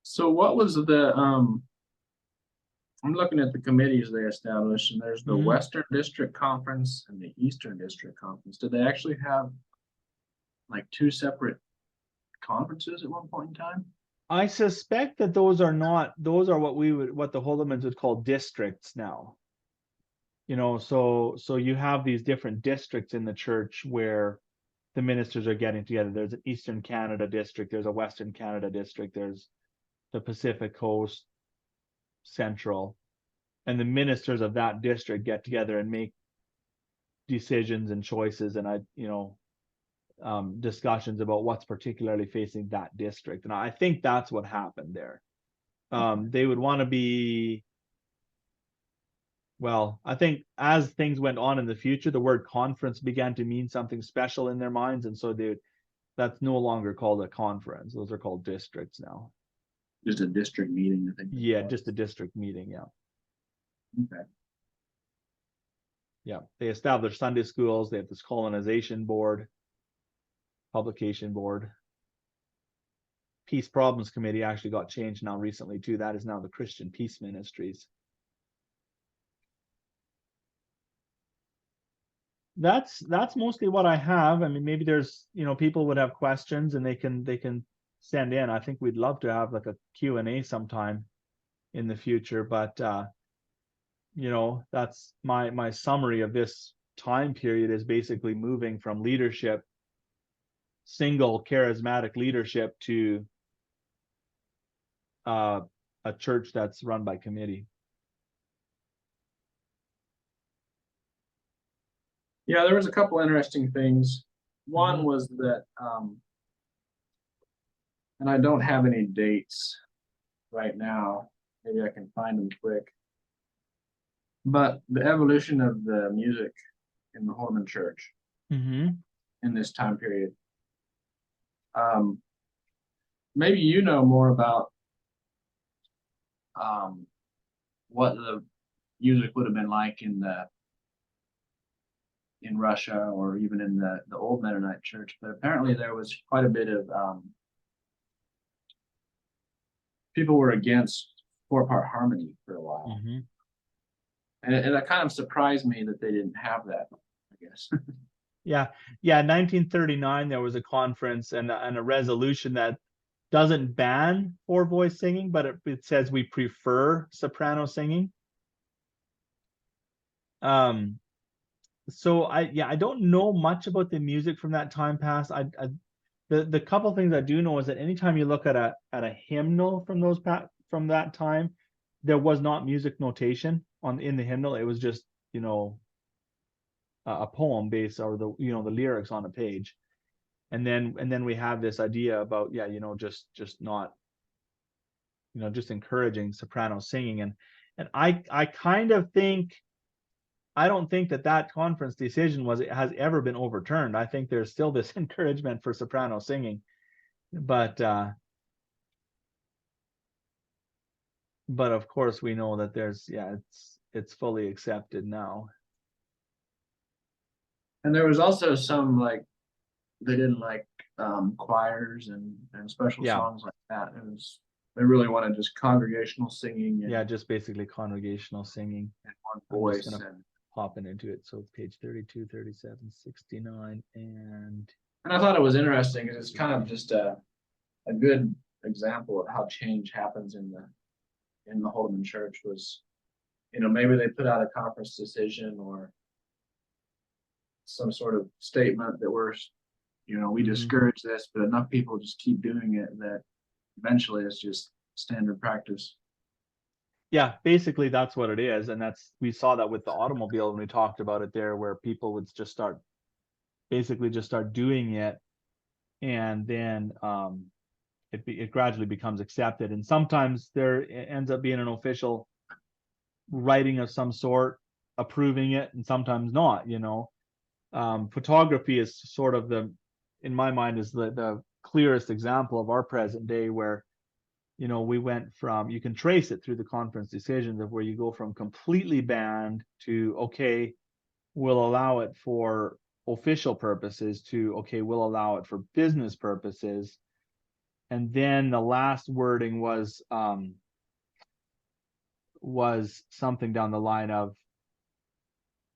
S3: So what was the I'm looking at the committees they established, and there's the Western District Conference and the Eastern District Conference. Did they actually have like two separate conferences at one point in time?
S2: I suspect that those are what the Holdemans would call districts now. So you have these different districts in the church where the ministers are getting together. There's an Eastern Canada district, there's a Western Canada district, there's the Pacific Coast, Central, and the ministers of that district get together and make decisions and choices and discussions about what's particularly facing that district. And I think that's what happened there. They would want to be, well, I think as things went on in the future, the word conference began to mean something special in their minds, and so that's no longer called a conference. Those are called districts now.
S3: Just a district meeting, I think.
S2: Yeah, just a district meeting. Yeah.
S3: Okay.
S2: Yeah. They established Sunday schools. They have this colonization board, publication board. Peace Problems Committee actually got changed now recently too. That is now the Christian Peace Ministries. That's mostly what I have. I mean, maybe there's, people would have questions and they can send in. I think we'd love to have like a Q&A sometime in the future, but that's my summary of this time period is basically moving from leadership, single charismatic leadership, to a church that's run by committee.
S3: Yeah, there was a couple interesting things. One was that, and I don't have any dates right now. Maybe I can find them quick. But the evolution of the music in the Holdeman Church in this time period. Maybe you know more about what the music would have been like in Russia or even in the old Mennonite church, but apparently there was quite a bit of people were against 4-part harmony for a while, and that kind of surprised me that they didn't have that, I guess.
S2: Yeah, 1939 there was a conference and a resolution that doesn't ban 4-voice singing, but it says we prefer soprano singing. So I don't know much about the music from that time past. The couple things I do know is that anytime you look at a hymnal from that time, there was not music notation in the hymnal. It was just a poem based, or the lyrics on a page, and then we have this idea about just not just encouraging soprano singing, and I kind of think. I don't think that conference decision has ever been overturned. I think there's still this encouragement for soprano singing, but of course we know that it's fully accepted now.
S3: And there was also some they didn't like choirs and special songs like that. They really wanted just congregational singing.
S2: Just basically congregational singing
S3: and one voice.
S2: Hopping into it. So page 32, 37, 69, and
S3: I thought it was interesting because it's kind of just a good example of how change happens in the Holdeman Church. Was maybe they put out a conference decision or some sort of statement that we discourage this, but enough people just keep doing it that eventually it's just standard practice.
S2: Yeah, basically that's what it is, and we saw that with the automobile when we talked about it there, where people would just start doing it, and then it gradually becomes accepted, and sometimes there ends up being an official writing of some sort approving it, and sometimes not. Photography is sort of in my mind, is the clearest example of our present day, where we went from, you can trace it through the conference decisions of where you go from completely banned to, okay, we'll allow it for official purposes, to, okay, we'll allow it for business purposes. And then the last wording was something down the line of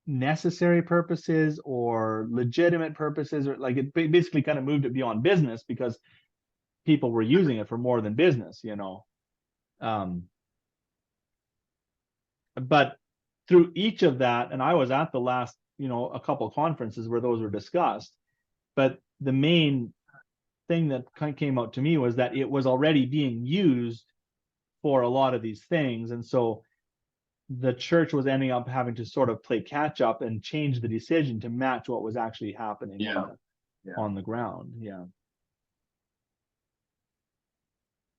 S2: necessary purposes or legitimate purposes, or it basically kind of moved it beyond business because people were using it for more than business, but through each of that, and I was at the last, a couple of conferences where those were discussed, but the main thing that kind of came out to me was that it was already being used for a lot of these things, and so the church was ending up having to sort of play catch up and change the decision to match what was actually happening on the ground.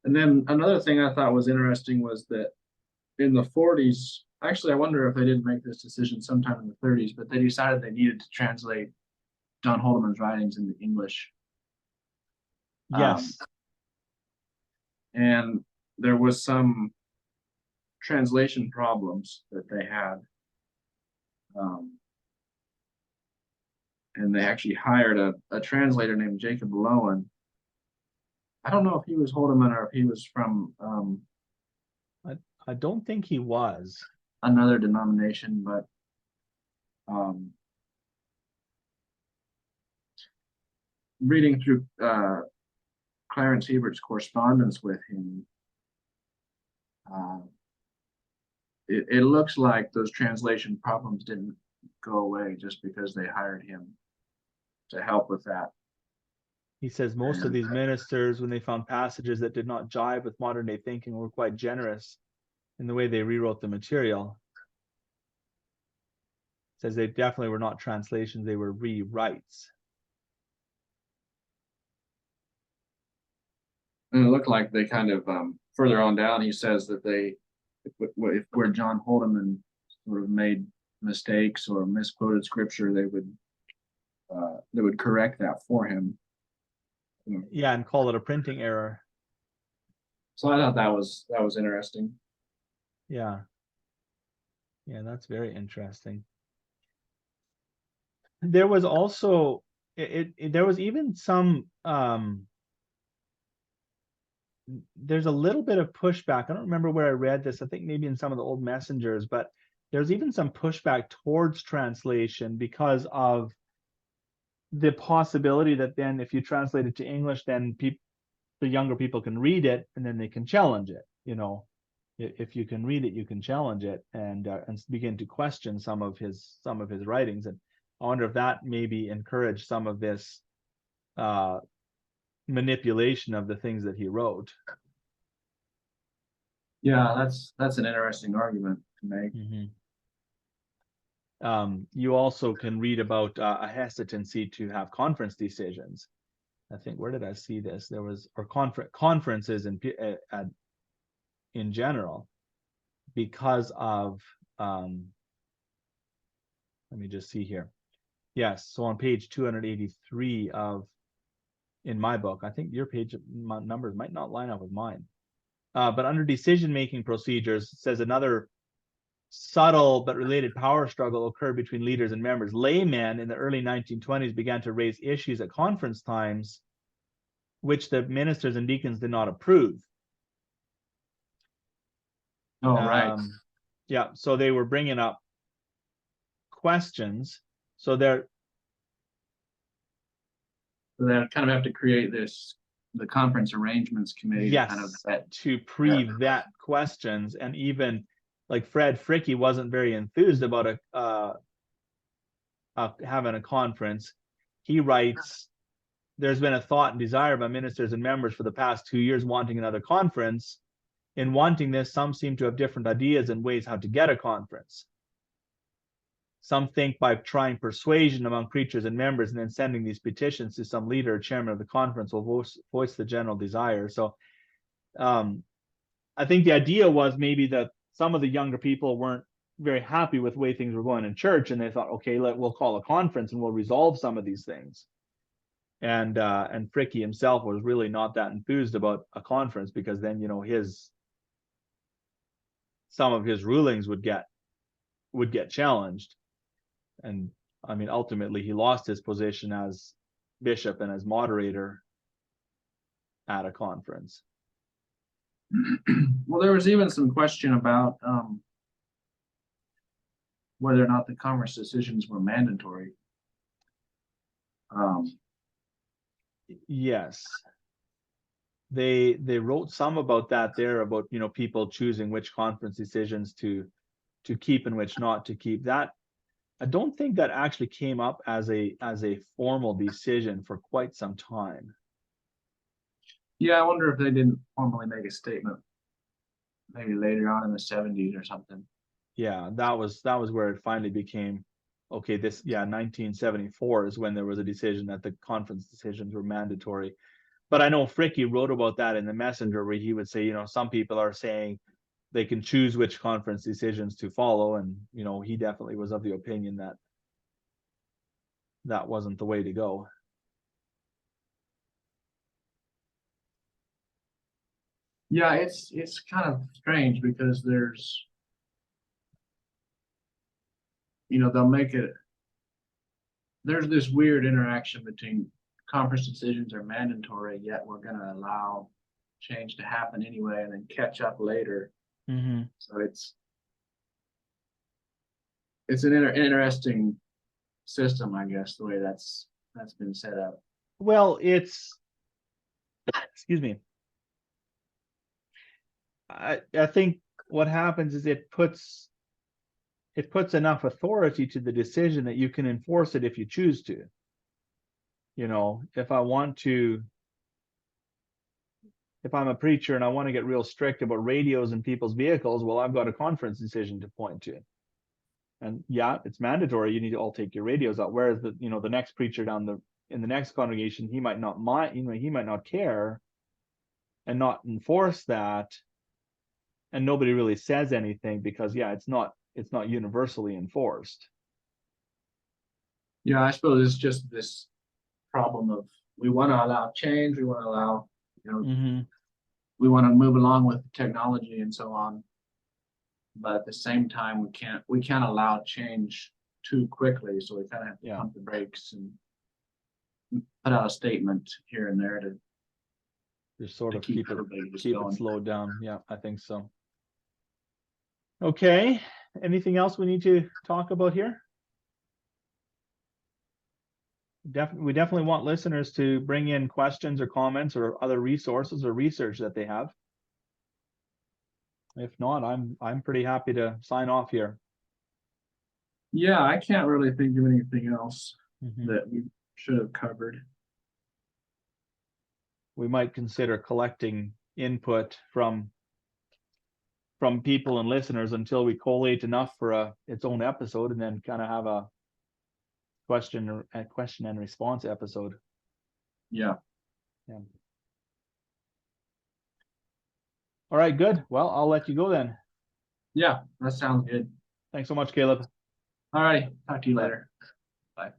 S3: And then another thing I thought was interesting was that in the 40s, actually, I wonder if they didn't make this decision sometime in the 30s, but they decided they needed to translate John Holdeman's writings into English.
S2: Yes.
S3: And there was some translation problems that they had. And they actually hired a translator named Jacob Lowen. I don't know if he was Holdeman or if he was from
S2: I don't think he was.
S3: another denomination, but reading through Clarence Hebert's correspondence with him, it looks like those translation problems didn't go away just because they hired him to help with that.
S2: He says most of these ministers, when they found passages that did not jive with modern day thinking, were quite generous in the way they rewrote the material. Says they definitely were not translations, they were rewrites.
S3: And it looked like they kind of further on down, he says that if where John Holdeman sort of made mistakes or misquoted scripture, they would correct that for him.
S2: Yeah, and call it a printing error.
S3: So I thought that was interesting.
S2: Yeah, that's very interesting. There was also there was even some there's a little bit of pushback. I don't remember where I read this. I think maybe in some of the old messengers, but there's even some pushback towards translation because of the possibility that then if you translate it to English, then the younger people can read it and then they can challenge it. If you can read it, you can challenge it and begin to question some of his writings. And I wonder if that maybe encouraged some of this manipulation of the things that he wrote.
S3: Yeah, that's an interesting argument to make.
S2: You also can read about a hesitancy to have conference decisions. I think, where did I see this? There was, or conferences in general, because of let me just see here. Yes, so on page 283 in my book, I think your page numbers might not line up with mine. But under decision-making procedures, it says another subtle but related power struggle occurred between leaders and members. Laymen in the early 1920s began to raise issues at conference times which the ministers and deacons did not approve.
S3: Oh, right.
S2: Yeah, so they were bringing up questions. So they
S3: kind of have to create the conference arrangements committee.
S2: Yes,
S3: to kind of vet.
S2: To pre-vet questions. And even like Fred Fricke wasn't very enthused about having a conference. He writes, there's been a thought and desire by ministers and members for the past 2 years wanting another conference. In wanting this, some seem to have different ideas and ways how to get a conference. Some think by trying persuasion among preachers and members and then sending these petitions to some leader or chairman of the conference will voice the general desire. So I think the idea was maybe that some of the younger people weren't very happy with the way things were going in church, and they thought, okay, we'll call a conference and we'll resolve some of these things. And Fricke himself was really not that enthused about a conference, because then some of his rulings would get challenged. And I mean, ultimately he lost his position as bishop and as moderator at a conference.
S3: Well, there was even some question about whether or not the conference decisions were mandatory.
S2: Yes, they wrote some about that there, about people choosing which conference decisions to keep and which not to keep. That I don't think that actually came up as a formal decision for quite some time.
S3: Yeah, I wonder if they didn't formally make a statement maybe later on in the 70s or something.
S2: Yeah, that was where it finally became okay. 1974 is when there was a decision that the conference decisions were mandatory. But I know Fricke wrote about that in the Messenger, where he would say, some people are saying they can choose which conference decisions to follow, and he definitely was of the opinion that that wasn't the way to go.
S3: Yeah, it's kind of strange because there's, they'll make it, there's this weird interaction between conference decisions are mandatory, yet we're going to allow change to happen anyway and then catch up later.
S2: Mm-hmm.
S3: So it's an interesting system, I guess, the way that's been set up.
S2: Well, it's, excuse me. I think what happens is it puts enough authority to the decision that you can enforce it if you choose to. If I'm a preacher and I want to get real strict about radios in people's vehicles, well, I've got a conference decision to point to. And yeah, it's mandatory. You need to all take your radios out. Whereas the next preacher in the next congregation, he might not mind, he might not care and not enforce that. And nobody really says anything because it's not universally enforced.
S3: Yeah, I suppose it's just this problem of we want to allow change, we want to allow,
S2: Mm-hmm.
S3: we want to move along with technology and so on. But at the same time, we can't allow change too quickly. So we kind of have to pump the brakes and put out a statement here and there to
S2: just sort of keep it
S3: going.
S2: slowed down. Yeah, I think so. Okay. Anything else we need to talk about here? We definitely want listeners to bring in questions or comments or other resources or research that they have. If not, I'm pretty happy to sign off here.
S3: Yeah, I can't really think of anything else
S2: Mm-hmm.
S3: that we should have covered.
S2: We might consider collecting input from people and listeners until we collate enough for its own episode, and then kind of have a question and response episode.
S3: Yeah.
S2: All right, good. Well, I'll let you go then.
S3: Yeah, that sounds good.
S2: Thanks so much, Caleb.
S3: All right. Talk to you later. Bye.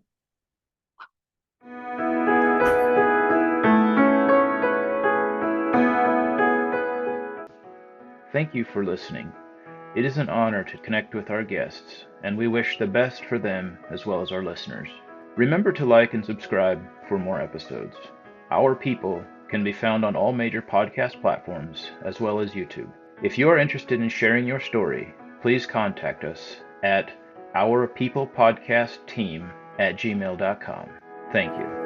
S1: Thank you for listening. It is an honor to connect with our guests, and we wish the best for them as well as our listeners. Remember to like and subscribe for more episodes. Our People can be found on all major podcast platforms as well as YouTube. If you are interested in sharing your story, please contact us at ourpeoplepodcastteam@gmail.com. Thank you.